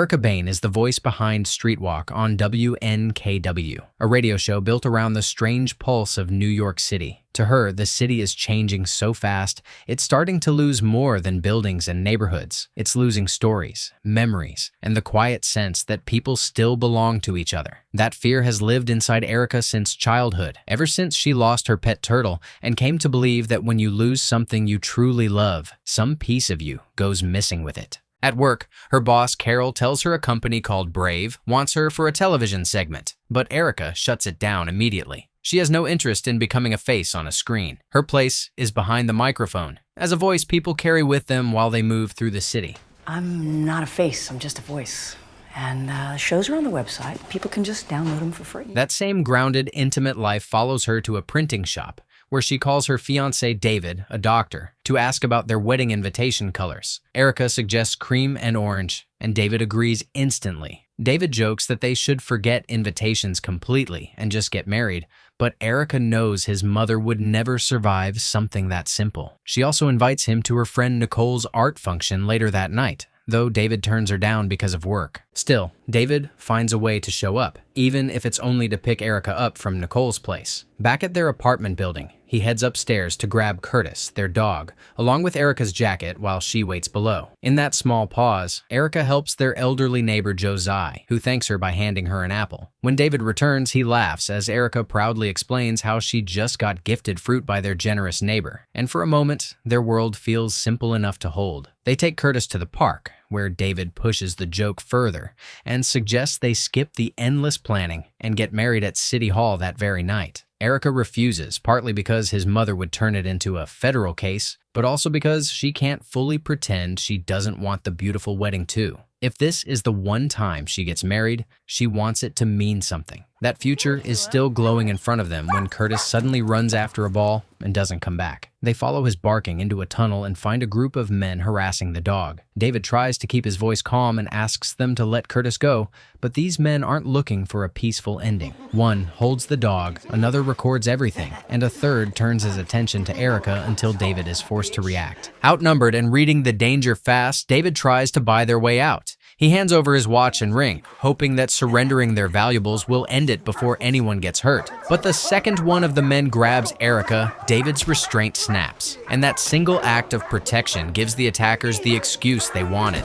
Erica Bain is the voice behind Streetwalk on WNKW, a radio show built around the strange pulse of New York City. To her, the city is changing so fast, it's starting to lose more than buildings and neighborhoods. It's losing stories, memories, and the quiet sense that people still belong to each other. That fear has lived inside Erica since childhood, ever since she lost her pet turtle and came to believe that when you lose something you truly love, some piece of you goes missing with it. At work, her boss, Carol, tells her a company called Brave wants her for a television segment, but Erica shuts it down immediately. She has no interest in becoming a face on a screen. Her place is behind the microphone, as a voice people carry with them while they move through the city. I'm not a face, I'm just a voice. And shows are on the website. People can just download them for free. That same grounded, intimate life follows her to a printing shop, where she calls her fiancé David, a doctor, to ask about their wedding invitation colors. Erica suggests cream and orange, and David agrees instantly. David jokes that they should forget invitations completely and just get married, but Erica knows his mother would never survive something that simple. She also invites him to her friend Nicole's art function later that night, though David turns her down because of work. Still, David finds a way to show up, even if it's only to pick Erica up from Nicole's place. Back at their apartment building, he heads upstairs to grab Curtis, their dog, along with Erica's jacket while she waits below. In that small pause, Erica helps their elderly neighbor Josiah, who thanks her by handing her an apple. When David returns, he laughs as Erica proudly explains how she just got gifted fruit by their generous neighbor, and for a moment, their world feels simple enough to hold. They take Curtis to the park, where David pushes the joke further and suggests they skip the endless planning and get married at City Hall that very night. Erica refuses, partly because his mother would turn it into a federal case, but also because she can't fully pretend she doesn't want the beautiful wedding too. If this is the one time she gets married, she wants it to mean something. That future is still glowing in front of them when Curtis suddenly runs after a ball and doesn't come back. They follow his barking into a tunnel and find a group of men harassing the dog. David tries to keep his voice calm and asks them to let Curtis go, but these men aren't looking for a peaceful ending. One holds the dog, another records everything, and a third turns his attention to Erica until David is forced to react. Outnumbered and reading the danger fast, David tries to buy their way out. He hands over his watch and ring, hoping that surrendering their valuables will end it before anyone gets hurt. But the second one of the men grabs Erica, David's restraint snaps, and that single act of protection gives the attackers the excuse they wanted.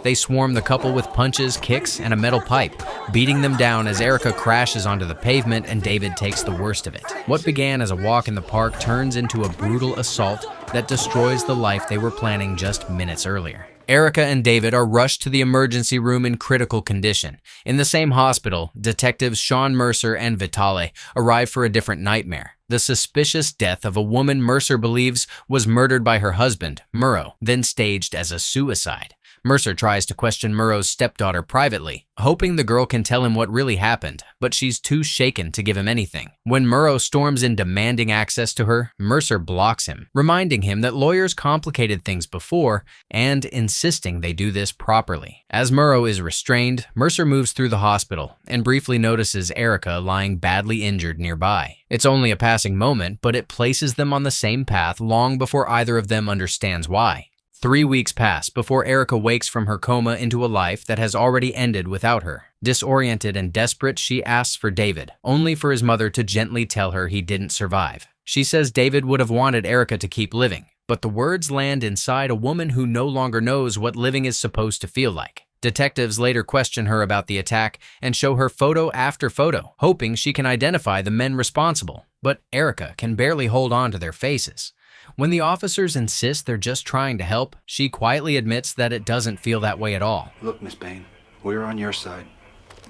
They swarm the couple with punches, kicks, and a metal pipe, beating them down as Erica crashes onto the pavement and David takes the worst of it. What began as a walk in the park turns into a brutal assault that destroys the life they were planning just minutes earlier. Erica and David are rushed to the emergency room in critical condition. In the same hospital, detectives Sean Mercer and Vitale arrive for a different nightmare: the suspicious death of a woman Mercer believes was murdered by her husband, Murrow, then staged as a suicide. Mercer tries to question Murrow's stepdaughter privately, hoping the girl can tell him what really happened, but she's too shaken to give him anything. When Murrow storms in demanding access to her, Mercer blocks him, reminding him that lawyers complicated things before and insisting they do this properly. As Murrow is restrained, Mercer moves through the hospital and briefly notices Erica lying badly injured nearby. It's only a passing moment, but it places them on the same path long before either of them understands why. 3 weeks pass before Erica wakes from her coma into a life that has already ended without her. Disoriented and desperate, she asks for David, only for his mother to gently tell her he didn't survive. She says David would have wanted Erica to keep living, but the words land inside a woman who no longer knows what living is supposed to feel like. Detectives later question her about the attack and show her photo after photo, hoping she can identify the men responsible. But Erica can barely hold on to their faces. When the officers insist they're just trying to help, she quietly admits that it doesn't feel that way at all. Look, Miss Bain, we're on your side.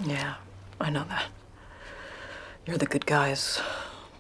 Yeah, I know that. You're the good guys.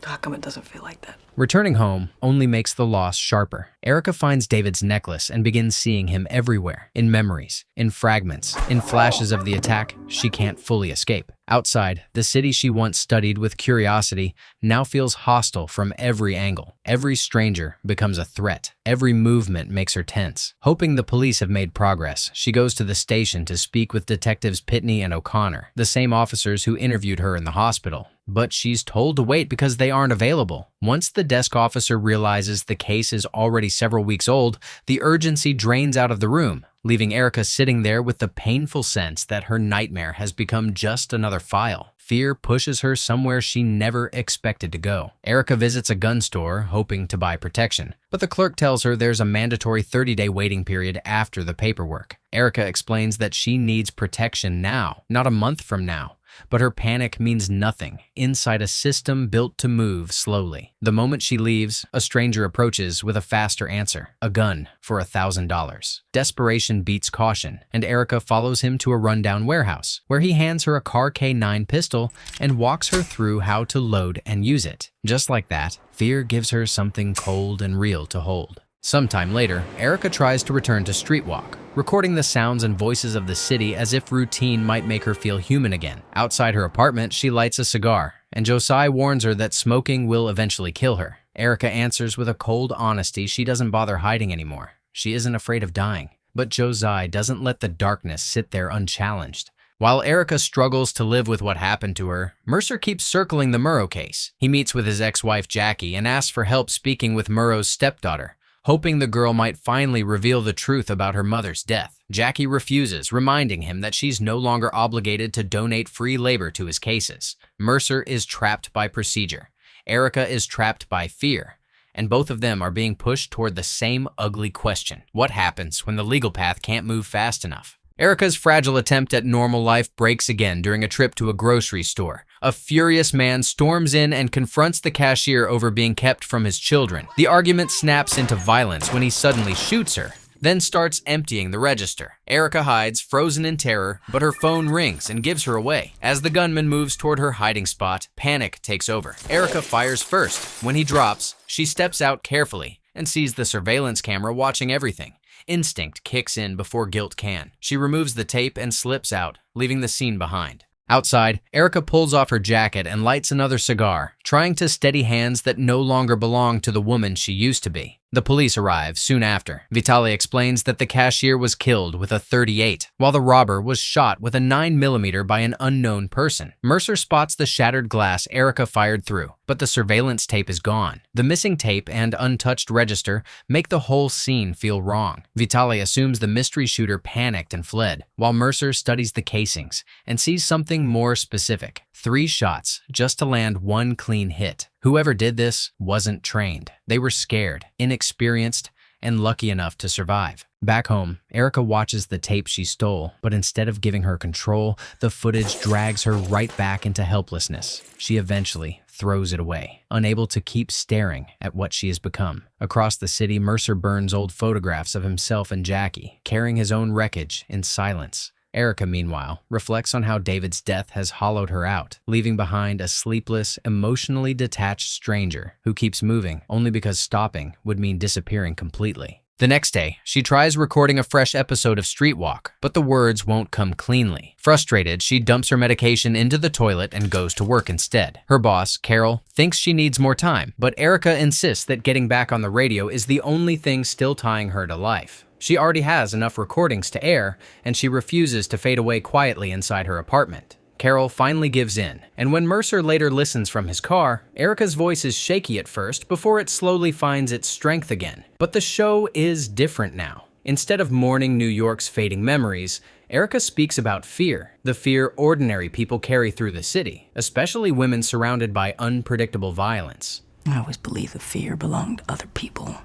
How come it doesn't feel like that? Returning home only makes the loss sharper. Erica finds David's necklace and begins seeing him everywhere, in memories, in fragments, in flashes of the attack she can't fully escape. Outside, the city she once studied with curiosity now feels hostile from every angle. Every stranger becomes a threat. Every movement makes her tense. Hoping the police have made progress, she goes to the station to speak with Detectives Pitney and O'Connor, the same officers who interviewed her in the hospital. but she's told to wait because they aren't available. Once the desk officer realizes the case is already several weeks old, the urgency drains out of the room, leaving Erica sitting there with the painful sense that her nightmare has become just another file. Fear pushes her somewhere she never expected to go. Erica visits a gun store, hoping to buy protection, but the clerk tells her there's a mandatory 30-day waiting period after the paperwork. Erica explains that she needs protection now, not a month from now. But her panic means nothing inside a system built to move slowly. The moment she leaves, a stranger approaches with a faster answer, a gun for $1,000. Desperation beats caution, and Erica follows him to a rundown warehouse, where he hands her a Car K9 pistol and walks her through how to load and use it. Just like that, fear gives her something cold and real to hold. Sometime later, Erica tries to return to Streetwalk, recording the sounds and voices of the city as if routine might make her feel human again. Outside her apartment, she lights a cigar, and Josiah warns her that smoking will eventually kill her. Erica answers with a cold honesty she doesn't bother hiding anymore. She isn't afraid of dying. But Josiah doesn't let the darkness sit there unchallenged. While Erica struggles to live with what happened to her, Mercer keeps circling the Murrow case. He meets with his ex-wife Jackie and asks for help speaking with Murrow's stepdaughter, hoping the girl might finally reveal the truth about her mother's death. Jackie refuses, reminding him that she's no longer obligated to donate free labor to his cases. Mercer is trapped by procedure. Erica is trapped by fear. And both of them are being pushed toward the same ugly question. What happens when the legal path can't move fast enough? Erica's fragile attempt at normal life breaks again during a trip to a grocery store. A furious man storms in and confronts the cashier over being kept from his children. The argument snaps into violence when he suddenly shoots her, then starts emptying the register. Erica hides, frozen in terror, but her phone rings and gives her away. As the gunman moves toward her hiding spot, panic takes over. Erica fires first. When he drops, she steps out carefully and sees the surveillance camera watching everything. Instinct kicks in before guilt can. She removes the tape and slips out, leaving the scene behind. Outside, Erica pulls off her jacket and lights another cigar, trying to steady hands that no longer belong to the woman she used to be. The police arrive soon after. Vitale explains that the cashier was killed with a .38, while the robber was shot with a 9mm by an unknown person. Mercer spots the shattered glass Erica fired through, but the surveillance tape is gone. The missing tape and untouched register make the whole scene feel wrong. Vitale assumes the mystery shooter panicked and fled, while Mercer studies the casings and sees something more specific. 3 shots just to land 1 clean hit. Whoever did this wasn't trained. They were scared, inexperienced, and lucky enough to survive. Back home, Erica watches the tape she stole, but instead of giving her control, the footage drags her right back into helplessness. She eventually throws it away, unable to keep staring at what she has become. Across the city, Mercer burns old photographs of himself and Jackie, carrying his own wreckage in silence. Erica, meanwhile, reflects on how David's death has hollowed her out, leaving behind a sleepless, emotionally detached stranger who keeps moving only because stopping would mean disappearing completely. The next day, she tries recording a fresh episode of Streetwalk, but the words won't come cleanly. Frustrated, she dumps her medication into the toilet and goes to work instead. Her boss, Carol, thinks she needs more time, but Erica insists that getting back on the radio is the only thing still tying her to life. She already has enough recordings to air, and she refuses to fade away quietly inside her apartment. Carol finally gives in, and when Mercer later listens from his car, Erica's voice is shaky at first before it slowly finds its strength again. But the show is different now. Instead of mourning New York's fading memories, Erica speaks about fear, the fear ordinary people carry through the city, especially women surrounded by unpredictable violence. I always believed the fear belonged to other people,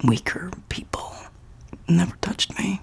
weaker people. Never touched me,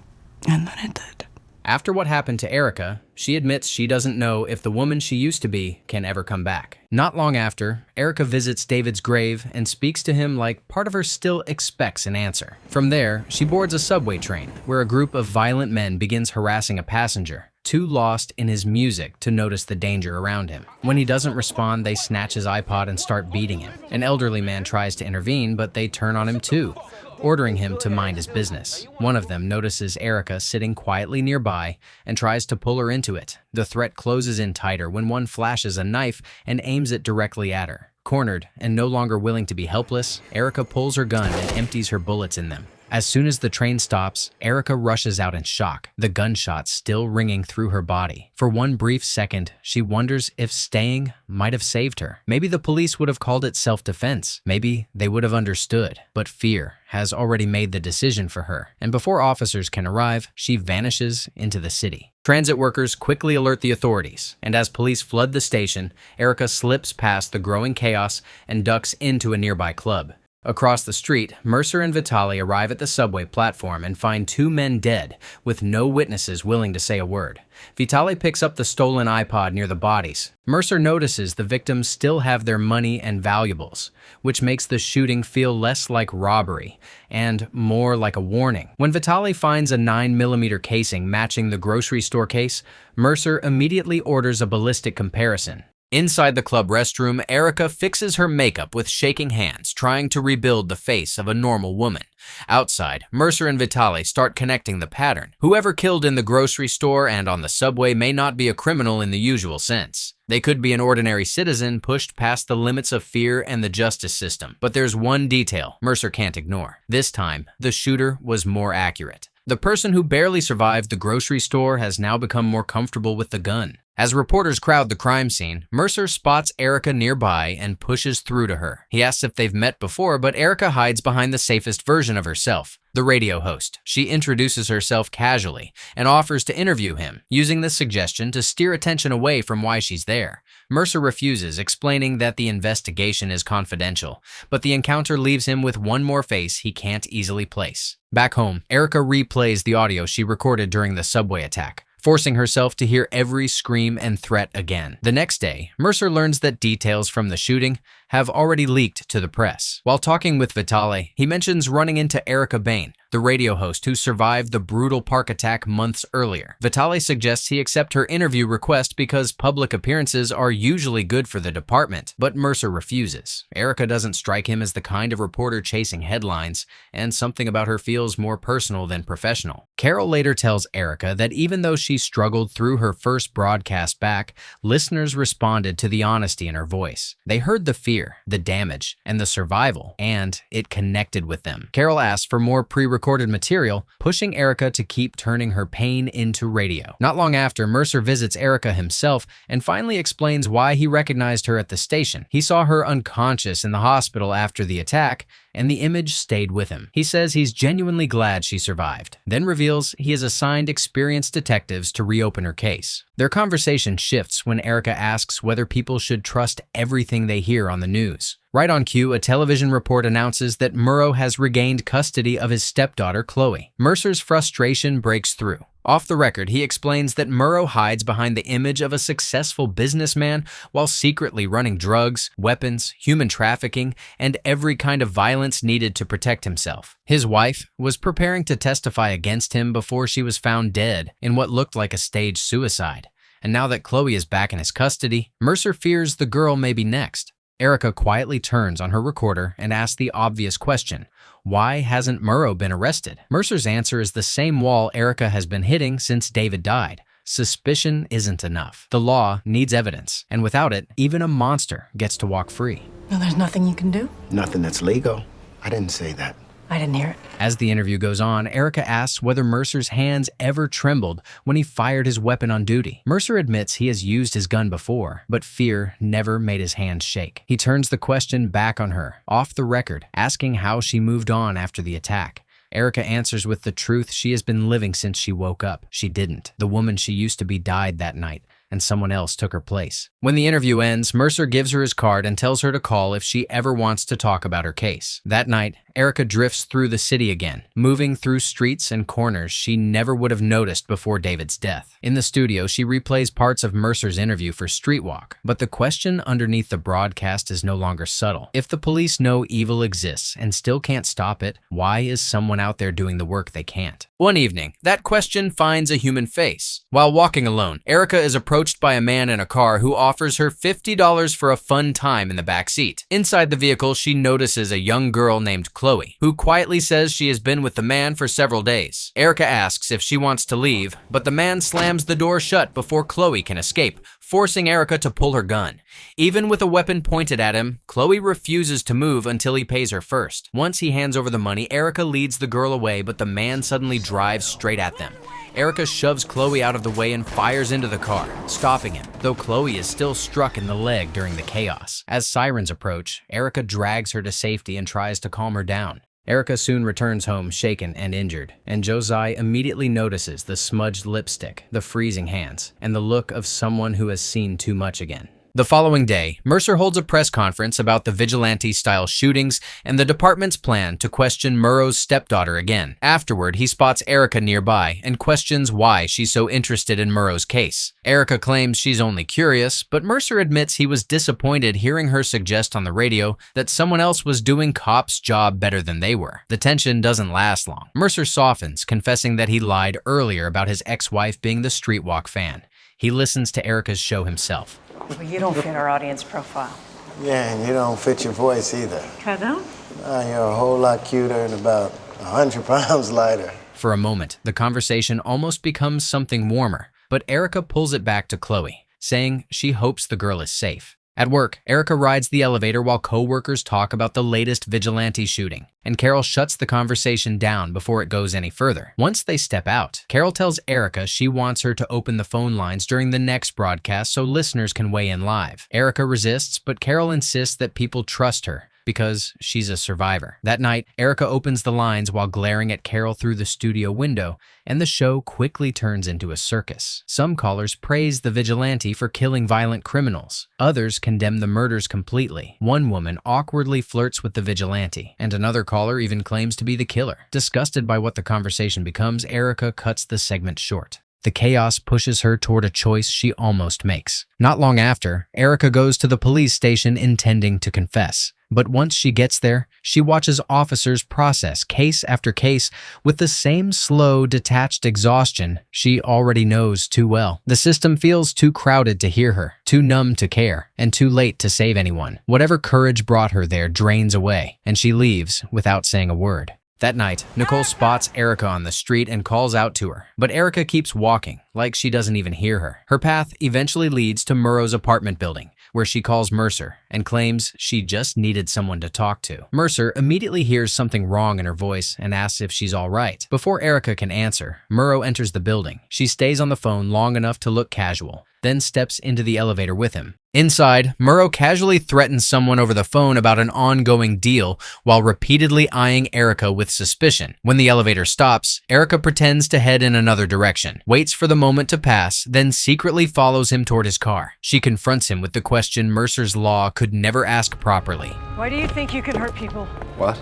and then it did. After what happened to Erica, she admits she doesn't know if the woman she used to be can ever come back. Not long after, Erica visits David's grave and speaks to him like part of her still expects an answer. From there, she boards a subway train, where a group of violent men begins harassing a passenger, too lost in his music to notice the danger around him. When he doesn't respond, they snatch his iPod and start beating him. An elderly man tries to intervene, but they turn on him too, ordering him to mind his business. One of them notices Erica sitting quietly nearby and tries to pull her into it. The threat closes in tighter when one flashes a knife and aims it directly at her. Cornered and no longer willing to be helpless, Erica pulls her gun and empties her bullets in them. As soon as the train stops, Erica rushes out in shock, the gunshot still ringing through her body. For one brief second, she wonders if staying might have saved her. Maybe the police would have called it self-defense. Maybe they would have understood. But fear has already made the decision for her, and before officers can arrive, she vanishes into the city. Transit workers quickly alert the authorities, and as police flood the station, Erica slips past the growing chaos and ducks into a nearby club. Across the street, Mercer and Vitale arrive at the subway platform and find two men dead, with no witnesses willing to say a word. Vitale picks up the stolen iPod near the bodies. Mercer notices the victims still have their money and valuables, which makes the shooting feel less like robbery and more like a warning. When Vitale finds a 9mm casing matching the grocery store case, Mercer immediately orders a ballistic comparison. Inside the club restroom, Erica fixes her makeup with shaking hands, trying to rebuild the face of a normal woman. Outside, Mercer and Vitale start connecting the pattern. Whoever killed in the grocery store and on the subway may not be a criminal in the usual sense. They could be an ordinary citizen pushed past the limits of fear and the justice system. But there's one detail Mercer can't ignore. This time, the shooter was more accurate. The person who barely survived the grocery store has now become more comfortable with the gun. As reporters crowd the crime scene, Mercer spots Erica nearby and pushes through to her. He asks if they've met before, but Erica hides behind the safest version of herself, the radio host. She introduces herself casually and offers to interview him, using this suggestion to steer attention away from why she's there. Mercer refuses, explaining that the investigation is confidential, but the encounter leaves him with one more face he can't easily place. Back home, Erica replays the audio she recorded during the subway attack, forcing herself to hear every scream and threat again. The next day, Mercer learns that details from the shooting have already leaked to the press. While talking with Vitale, he mentions running into Erica Bain, the radio host who survived the brutal park attack months earlier. Vitale suggests he accept her interview request because public appearances are usually good for the department, but Mercer refuses. Erica doesn't strike him as the kind of reporter chasing headlines, and something about her feels more personal than professional. Carol later tells Erica that even though she struggled through her first broadcast back, listeners responded to the honesty in her voice. They heard the fear, the damage, and the survival, and it connected with them. Carol asks for more pre-recorded material, pushing Erica to keep turning her pain into radio. Not long after, Mercer visits Erica himself and finally explains why he recognized her at the station. He saw her unconscious in the hospital after the attack, and the image stayed with him. He says he's genuinely glad she survived, then reveals he has assigned experienced detectives to reopen her case. Their conversation shifts when Erica asks whether people should trust everything they hear on the news. Right on cue, a television report announces that Murrow has regained custody of his stepdaughter, Chloe. Mercer's frustration breaks through. Off the record, he explains that Murrow hides behind the image of a successful businessman while secretly running drugs, weapons, human trafficking, and every kind of violence needed to protect himself. His wife was preparing to testify against him before she was found dead in what looked like a staged suicide. And now that Chloe is back in his custody, Mercer fears the girl may be next. Erica quietly turns on her recorder and asks the obvious question: why hasn't Murrow been arrested? Mercer's answer is the same wall Erica has been hitting since David died. Suspicion isn't enough. The law needs evidence, and without it, even a monster gets to walk free. No, there's nothing you can do? Nothing that's legal. I didn't say that. I didn't hear it. As the interview goes on, Erica asks whether Mercer's hands ever trembled when he fired his weapon on duty. Mercer admits he has used his gun before, but fear never made his hands shake. He turns the question back on her, off the record, asking how she moved on after the attack. Erica answers with the truth she has been living since she woke up. She didn't. The woman she used to be died that night, and someone else took her place. When the interview ends, Mercer gives her his card and tells her to call if she ever wants to talk about her case. That night, Erica drifts through the city again, moving through streets and corners she never would have noticed before David's death. In the studio, she replays parts of Mercer's interview for Streetwalk, but the question underneath the broadcast is no longer subtle. If the police know evil exists and still can't stop it, why is someone out there doing the work they can't? One evening, that question finds a human face. While walking alone, Erica is approached by a man in a car who offers her $50 for a fun time in the back seat. Inside the vehicle, she notices a young girl named Chloe Chloe, who quietly says she has been with the man for several days. Erica asks if she wants to leave, but the man slams the door shut before Chloe can escape, forcing Erica to pull her gun. Even with a weapon pointed at him, Chloe refuses to move until he pays her first. Once he hands over the money, Erica leads the girl away, but the man suddenly drives straight at them. Erica shoves Chloe out of the way and fires into the car, stopping him, though Chloe is still struck in the leg during the chaos. As sirens approach, Erica drags her to safety and tries to calm her down. Erica soon returns home shaken and injured, and Josiah immediately notices the smudged lipstick, the freezing hands, and the look of someone who has seen too much again. The following day, Mercer holds a press conference about the vigilante-style shootings and the department's plan to question Murrow's stepdaughter again. Afterward, he spots Erica nearby and questions why she's so interested in Murrow's case. Erica claims she's only curious, but Mercer admits he was disappointed hearing her suggest on the radio that someone else was doing cops' job better than they were. The tension doesn't last long. Mercer softens, confessing that he lied earlier about his ex-wife being the Streetwalk fan. He listens to Erica's show himself. Well, you don't fit our audience profile. Yeah, and you don't fit your voice either. I don't? You're a whole lot cuter and about 100 pounds lighter. For a moment, the conversation almost becomes something warmer, but Erica pulls it back to Chloe, saying she hopes the girl is safe. At work, Erica rides the elevator while co-workers talk about the latest vigilante shooting, and Carol shuts the conversation down before it goes any further. Once they step out, Carol tells Erica she wants her to open the phone lines during the next broadcast so listeners can weigh in live. Erica resists, but Carol insists that people trust her because she's a survivor. That night, Erica opens the lines while glaring at Carol through the studio window, and the show quickly turns into a circus. Some callers praise the vigilante for killing violent criminals. Others condemn the murders completely. One woman awkwardly flirts with the vigilante, and another caller even claims to be the killer. Disgusted by what the conversation becomes, Erica cuts the segment short. The chaos pushes her toward a choice she almost makes. Not long after, Erica goes to the police station intending to confess. But once she gets there, she watches officers process case after case with the same slow, detached exhaustion she already knows too well. The system feels too crowded to hear her, too numb to care, and too late to save anyone. Whatever courage brought her there drains away, and she leaves without saying a word. That night, Nicole spots Erica on the street and calls out to her, but Erica keeps walking, like she doesn't even hear her. Her path eventually leads to Murrow's apartment building, where she calls Mercer and claims she just needed someone to talk to. Mercer immediately hears something wrong in her voice and asks if she's all right. Before Erica can answer, Murrow enters the building. She stays on the phone long enough to look casual, then steps into the elevator with him. Inside, Murrow casually threatens someone over the phone about an ongoing deal while repeatedly eyeing Erica with suspicion. When the elevator stops, Erica pretends to head in another direction, waits for the moment to pass, then secretly follows him toward his car. She confronts him with the question Mercer's law could never ask properly. Why do you think you can hurt people? What?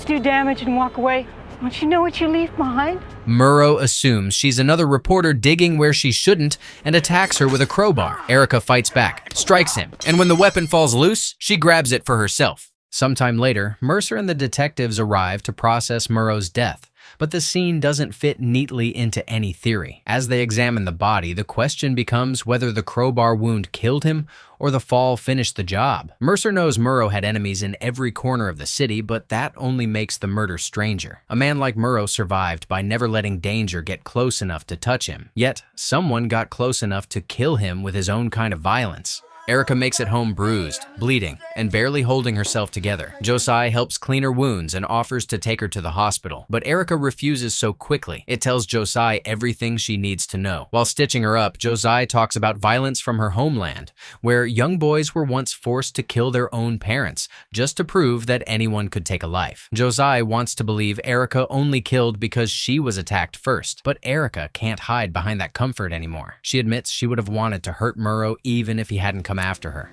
Do damage and walk away? Don't you know what you leave behind? Murrow assumes she's another reporter digging where she shouldn't and attacks her with a crowbar. Erica fights back, strikes him, and when the weapon falls loose, she grabs it for herself. Sometime later, Mercer and the detectives arrive to process Murrow's death, but the scene doesn't fit neatly into any theory. As they examine the body, the question becomes whether the crowbar wound killed him or the fall finished the job. Mercer knows Murrow had enemies in every corner of the city, but that only makes the murder stranger. A man like Murrow survived by never letting danger get close enough to touch him. Yet, someone got close enough to kill him with his own kind of violence. Erica makes it home bruised, bleeding, and barely holding herself together. Josiah helps clean her wounds and offers to take her to the hospital, but Erica refuses so quickly. It tells Josiah everything she needs to know. While stitching her up, Josiah talks about violence from her homeland, where young boys were once forced to kill their own parents, just to prove that anyone could take a life. Josiah wants to believe Erica only killed because she was attacked first, but Erica can't hide behind that comfort anymore. She admits she would have wanted to hurt Murrow even if he hadn't come after her.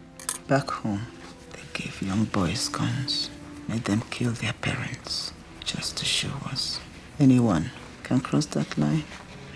Back home, they gave young boys guns, made them kill their parents, just to show us anyone can cross that line.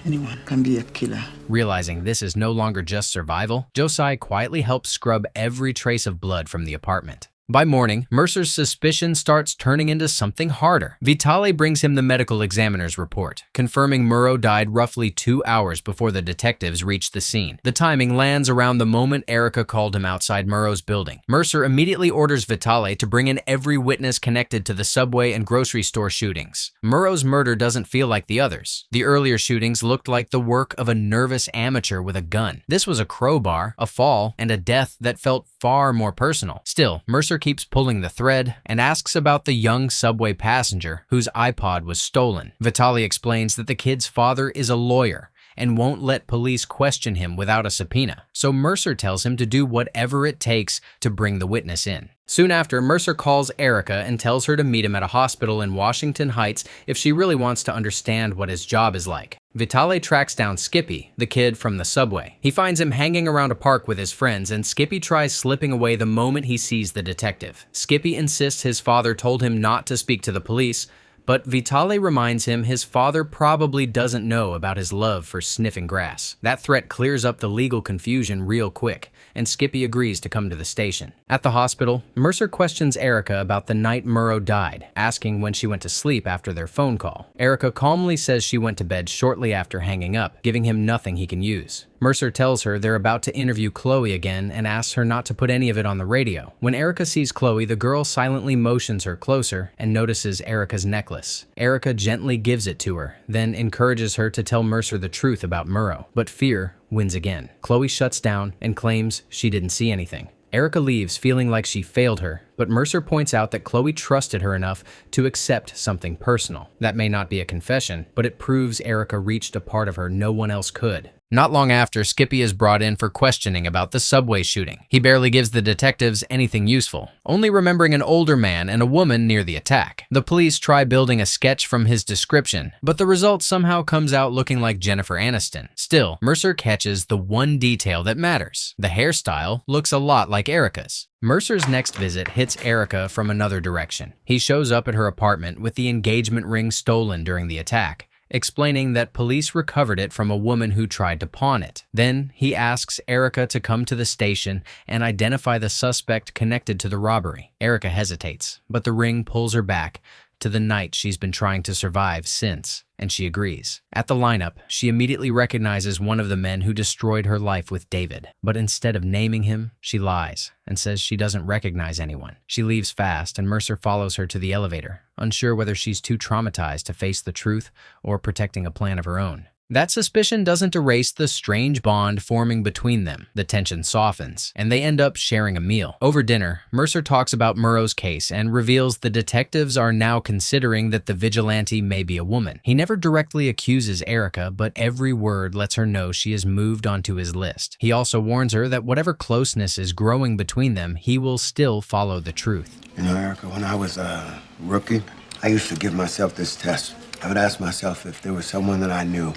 Anyone can be a killer. Realizing this is no longer just survival, Josiah quietly helps scrub every trace of blood from the apartment. By morning, Mercer's suspicion starts turning into something harder. Vitale brings him the medical examiner's report, confirming Murrow died roughly 2 hours before the detectives reached the scene. The timing lands around the moment Erica called him outside Murrow's building. Mercer immediately orders Vitale to bring in every witness connected to the subway and grocery store shootings. Murrow's murder doesn't feel like the others. The earlier shootings looked like the work of a nervous amateur with a gun. This was a crowbar, a fall, and a death that felt far more personal. Still, Mercer keeps pulling the thread and asks about the young subway passenger whose iPod was stolen. Vitale explains that the kid's father is a lawyer and won't let police question him without a subpoena, so Mercer tells him to do whatever it takes to bring the witness in. Soon after, Mercer calls Erica and tells her to meet him at a hospital in Washington Heights if she really wants to understand what his job is like. Vitale tracks down Skippy, the kid from the subway. He finds him hanging around a park with his friends, and Skippy tries slipping away the moment he sees the detective. Skippy insists his father told him not to speak to the police, but Vitale reminds him his father probably doesn't know about his love for sniffing grass. That threat clears up the legal confusion real quick, and Skippy agrees to come to the station. At the hospital, Mercer questions Erica about the night Murrow died, asking when she went to sleep after their phone call. Erica calmly says she went to bed shortly after hanging up, giving him nothing he can use. Mercer tells her they're about to interview Chloe again and asks her not to put any of it on the radio. When Erica sees Chloe, the girl silently motions her closer and notices Erica's necklace. Erica gently gives it to her, then encourages her to tell Mercer the truth about Murrow. But fear wins again. Chloe shuts down and claims she didn't see anything. Erica leaves feeling like she failed her, but Mercer points out that Chloe trusted her enough to accept something personal. That may not be a confession, but it proves Erica reached a part of her no one else could. Not long after, Skippy is brought in for questioning about the subway shooting. He barely gives the detectives anything useful, only remembering an older man and a woman near the attack. The police try building a sketch from his description, but the result somehow comes out looking like Jennifer Aniston. Still, Mercer catches the one detail that matters. The hairstyle looks a lot like Erica's. Mercer's next visit hits Erica from another direction. He shows up at her apartment with the engagement ring stolen during the attack, explaining that police recovered it from a woman who tried to pawn it. Then he asks Erica to come to the station and identify the suspect connected to the robbery. Erica hesitates, but the ring pulls her back to the night she's been trying to survive since, and she agrees. At the lineup, she immediately recognizes one of the men who destroyed her life with David, but instead of naming him, she lies and says she doesn't recognize anyone. She leaves fast, and Mercer follows her to the elevator, unsure whether she's too traumatized to face the truth or protecting a plan of her own. That suspicion doesn't erase the strange bond forming between them. The tension softens, and they end up sharing a meal. Over dinner, Mercer talks about Murrow's case and reveals the detectives are now considering that the vigilante may be a woman. He never directly accuses Erica, but every word lets her know she is moved onto his list. He also warns her that whatever closeness is growing between them, he will still follow the truth. You know, Erica, when I was a rookie, I used to give myself this test. I would ask myself if there was someone that I knew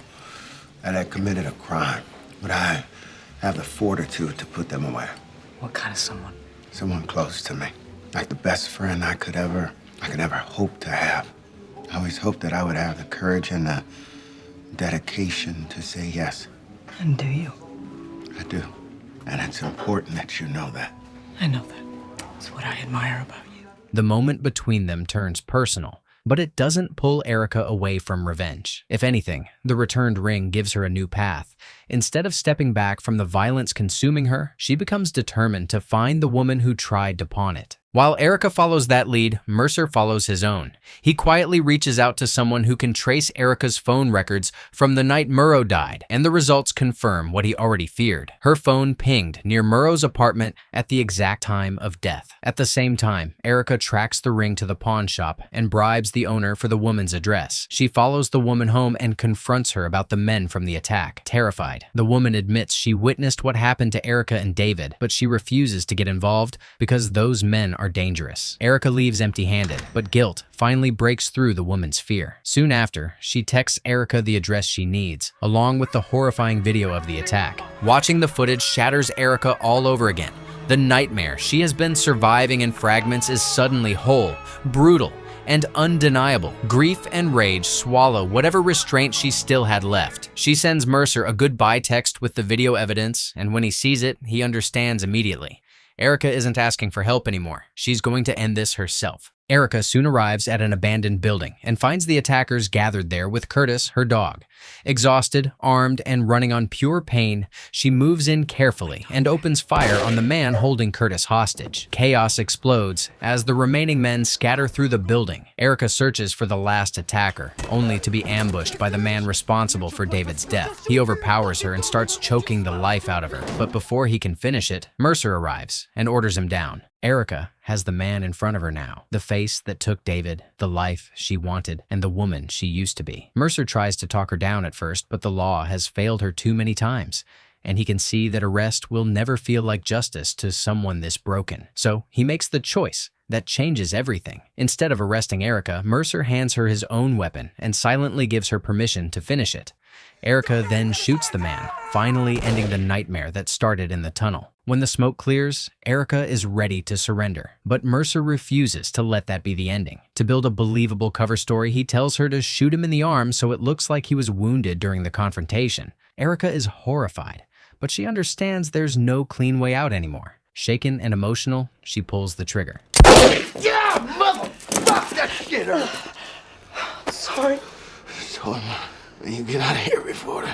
that had committed a crime, would I have the fortitude to put them away? What kind of someone? Someone close to me, like the best friend I could ever hope to have. I always hoped that I would have the courage and the dedication to say yes. And do you? I do, and it's important that you know that. I know that. It's what I admire about you. The moment between them turns personal, but it doesn't pull Erica away from revenge. If anything, the returned ring gives her a new path. Instead of stepping back from the violence consuming her, she becomes determined to find the woman who tried to pawn it. While Erica follows that lead, Mercer follows his own. He quietly reaches out to someone who can trace Erica's phone records from the night Murrow died, and the results confirm what he already feared. Her phone pinged near Murrow's apartment at the exact time of death. At the same time, Erica tracks the ring to the pawn shop and bribes the owner for the woman's address. She follows the woman home and confronts her about the men from the attack. Terrified, the woman admits she witnessed what happened to Erica and David, but she refuses to get involved because those men are dangerous. Erica leaves empty-handed, but guilt finally breaks through the woman's fear. Soon after, she texts Erica the address she needs, along with the horrifying video of the attack. Watching the footage shatters Erica all over again. The nightmare she has been surviving in fragments is suddenly whole, brutal, and undeniable. Grief and rage swallow whatever restraint she still had left. She sends Mercer a goodbye text with the video evidence, and when he sees it, he understands immediately. Erica isn't asking for help anymore. She's going to end this herself. Erica soon arrives at an abandoned building and finds the attackers gathered there with Curtis, her dog. Exhausted, armed, and running on pure pain, she moves in carefully and opens fire on the man holding Curtis hostage. Chaos explodes as the remaining men scatter through the building. Erica searches for the last attacker, only to be ambushed by the man responsible for David's death. He overpowers her and starts choking the life out of her, but before he can finish it, Mercer arrives and orders him down. Erica has the man in front of her now, the face that took David, the life she wanted, and the woman she used to be. Mercer tries to talk her down at first, but the law has failed her too many times, and he can see that arrest will never feel like justice to someone this broken. So he makes the choice that changes everything. Instead of arresting Erica, Mercer hands her his own weapon and silently gives her permission to finish it. Erica then shoots the man, finally ending the nightmare that started in the tunnel. When the smoke clears, Erica is ready to surrender, but Mercer refuses to let that be the ending. To build a believable cover story, he tells her to shoot him in the arm so it looks like he was wounded during the confrontation. Erica is horrified, but she understands there's no clean way out anymore. Shaken and emotional, she pulls the trigger. Yeah, motherfuck that shit up! Sorry. So you get out of here before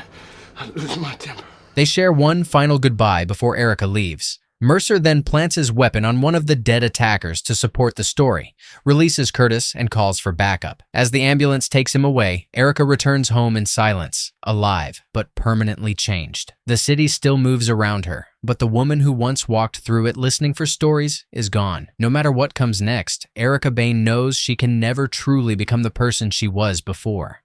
I lose my temper. They share one final goodbye before Erica leaves. Mercer then plants his weapon on one of the dead attackers to support the story, releases Curtis, and calls for backup. As the ambulance takes him away, Erica returns home in silence, alive, but permanently changed. The city still moves around her, but the woman who once walked through it listening for stories is gone. No matter what comes next, Erica Bain knows she can never truly become the person she was before.